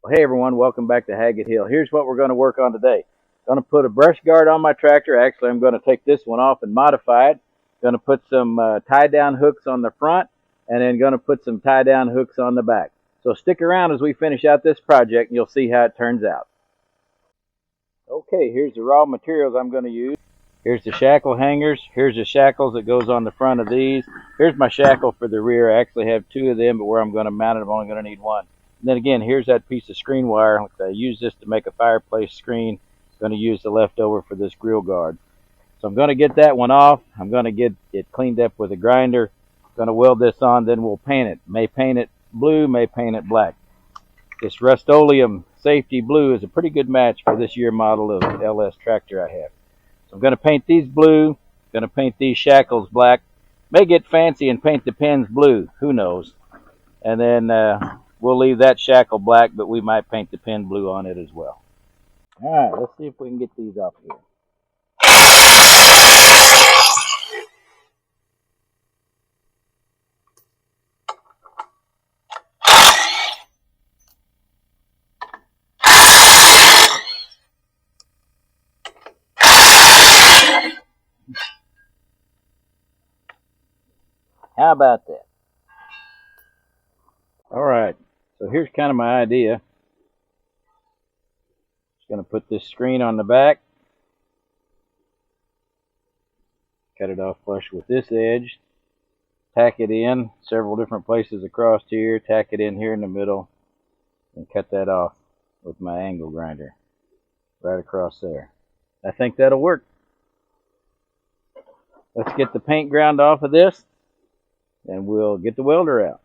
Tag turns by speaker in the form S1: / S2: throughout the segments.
S1: Well, hey everyone, welcome back to Haggett Hill. Here's what we're going to work on today. Going to put a brush guard on my tractor. Actually, I'm going to take this one off and modify it. Going to put some tie-down hooks on the front, and then going to put some tie-down hooks on the back. So stick around as we finish out this project, and you'll see how it turns out. Okay, here's the raw materials I'm going to use. Here's the shackle hangers. Here's the shackles that goes on the front of these. Here's my shackle for the rear. I actually have two of them, but where I'm going to mount it, I'm only going to need one. And then again, here's that piece of screen wire. I use this to make a fireplace screen. I'm going to use the leftover for this grill guard. So I'm going to get that one off. I'm going to get it cleaned up with a grinder. I'm going to weld this on, then we'll paint it. May paint it blue, may paint it black. This Rust-Oleum Safety Blue is a pretty good match for this year model of LS tractor I have. So I'm going to paint these blue. Going to paint these shackles black. May get fancy and paint the pins blue. Who knows? And then we'll leave that shackle black, but we might paint the pin blue on it as well. All right, let's see if we can get these off here. How about that? All right, so here's kind of my idea. Just going to put this screen on the back. Cut it off flush with this edge. Tack it in several different places across here. Tack it in here in the middle. And cut that off with my angle grinder. Right across there. I think that'll work. Let's get the paint ground off of this. And we'll get the welder out.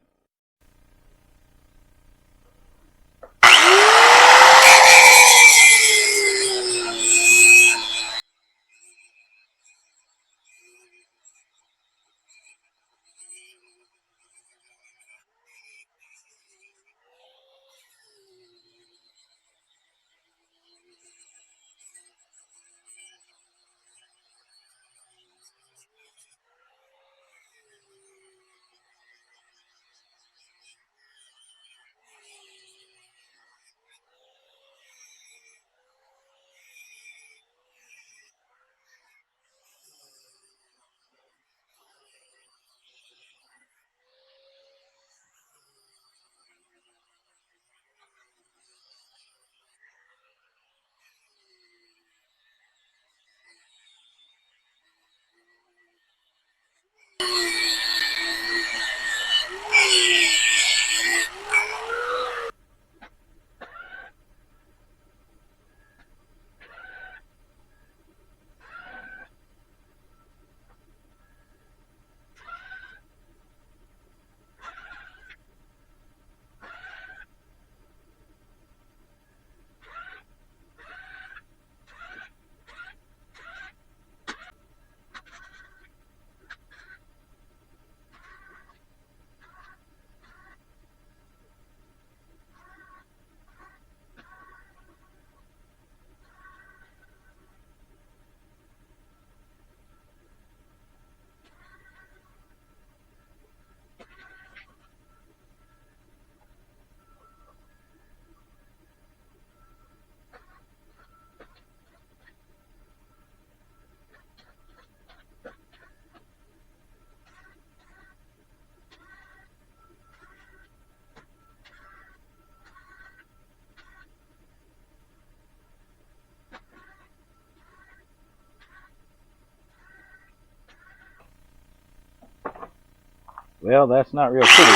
S1: Well, that's not real pretty,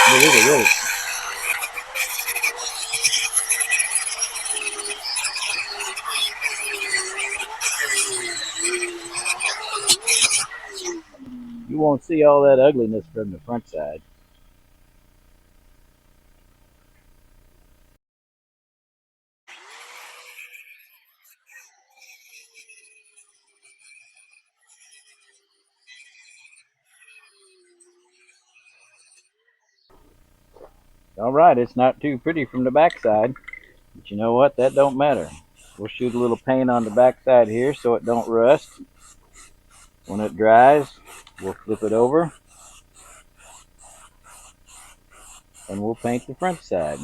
S1: but it'll work. You won't see all that ugliness from the front side. All right, it's not too pretty from the back side, but you know what? That don't matter. We'll shoot a little paint on the back side here so it don't rust. When it dries, we'll flip it over and we'll paint the front side.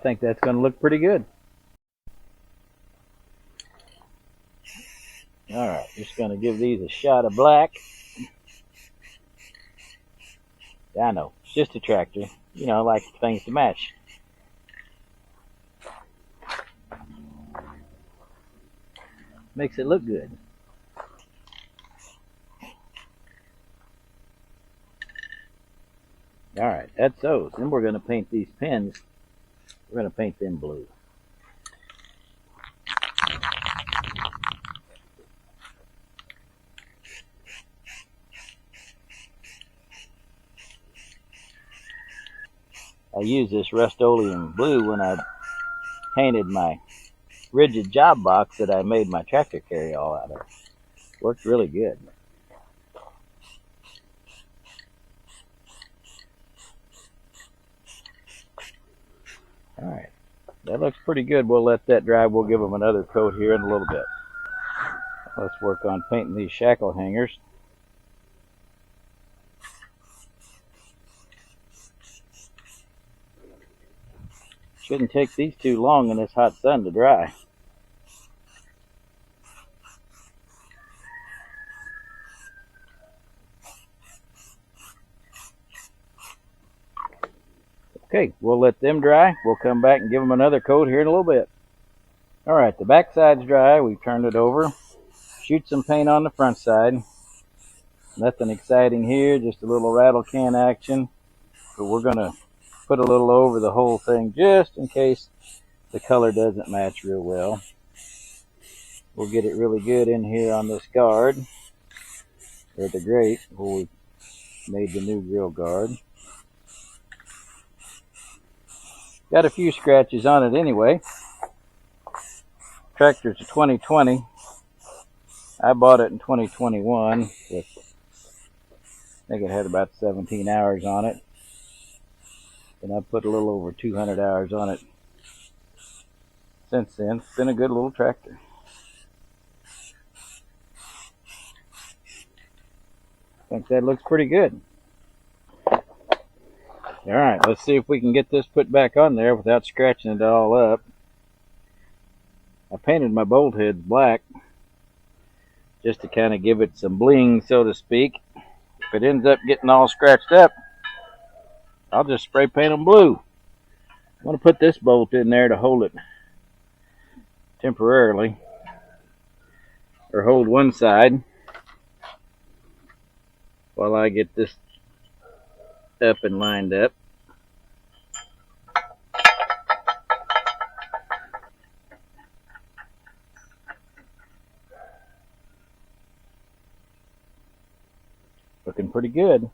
S1: think that's going to look pretty good. Alright, just going to give these a shot of black. I know, it's just a tractor. You know, I like things to match. Makes it look good. Alright, that's those. Then we're going to paint these pins. We're going to paint them blue. I used this Rust-Oleum blue when I painted my rigid job box that I made my tractor carry all out of. Worked really good. Alright, that looks pretty good. We'll let that dry. We'll give them another coat here in a little bit. Let's work on painting these shackle hangers. Shouldn't take these too long in this hot sun to dry. Okay, we'll let them dry. We'll come back and give them another coat here in a little bit. Alright, the back side's dry. We've turned it over. Shoot some paint on the front side. Nothing exciting here, just a little rattle can action. But we're going to put a little over the whole thing just in case the color doesn't match real well. We'll get it really good in here on this guard, or the grate, where we made the new grill guard. Got a few scratches on it anyway. Tractor's a 2020. I bought it in 2021 with, I think it had about 17 hours on it. And I put a little over 200 hours on it since then. It's been a good little tractor. I think that looks pretty good. Alright, let's see if we can get this put back on there without scratching it all up. I painted my bolt heads black just to kind of give it some bling, so to speak. If it ends up getting all scratched up, I'll just spray paint them blue. I'm going to put this bolt in there to hold it temporarily, or hold one side while I get this up and lined up. Looking pretty good.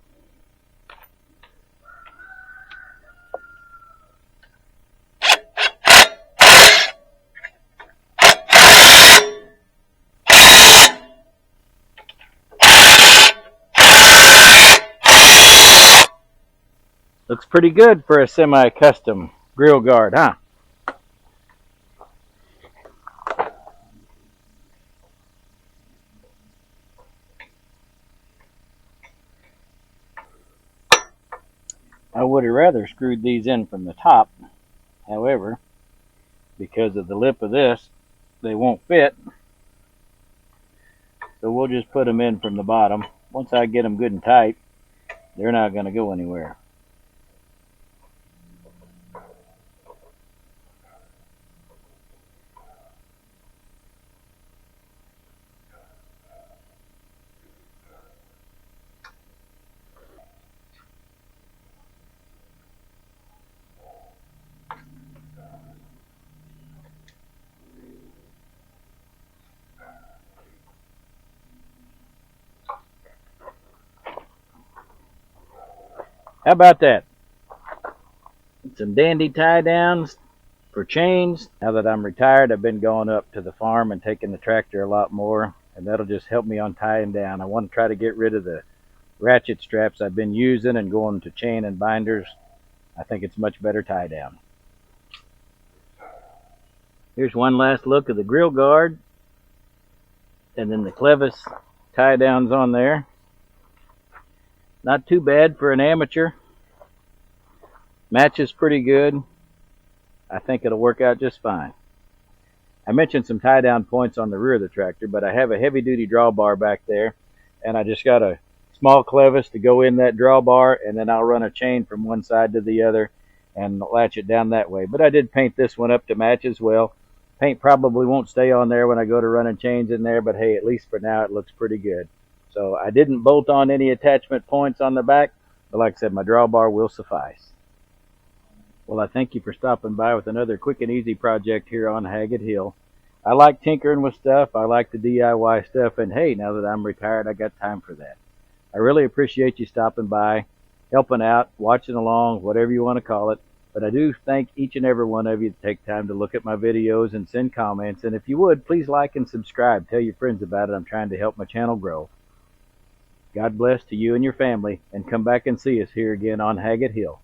S1: Looks pretty good for a semi-custom grill guard, huh? I would have rather screwed these in from the top. However, because of the lip of this, they won't fit. So we'll just put them in from the bottom. Once I get them good and tight, they're not going to go anywhere. How about that? Some dandy tie downs for chains. Now that I'm retired, I've been going up to the farm and taking the tractor a lot more, and that'll just help me on tying down. I want to try to get rid of the ratchet straps I've been using and going to chain and binders. I think it's much better tie down. Here's one last look of the grill guard, and then the clevis tie downs on there. Not too bad for an amateur. Matches pretty good. I think it'll work out just fine. I mentioned some tie down points on the rear of the tractor, but I have a heavy duty drawbar back there, and I just got a small clevis to go in that drawbar, and then I'll run a chain from one side to the other and latch it down that way. But I did paint this one up to match as well. Paint probably won't stay on there when I go to running chains in there, but hey, at least for now it looks pretty good. So I didn't bolt on any attachment points on the back, but like I said, my drawbar will suffice. Well, I thank you for stopping by with another quick and easy project here on Haggard Hill. I like tinkering with stuff. I like the DIY stuff. And hey, now that I'm retired, I got time for that. I really appreciate you stopping by, helping out, watching along, whatever you want to call it. But I do thank each and every one of you to take time to look at my videos and send comments. And if you would, please like and subscribe. Tell your friends about it. I'm trying to help my channel grow. God bless to you and your family. And come back and see us here again on Haggard Hill.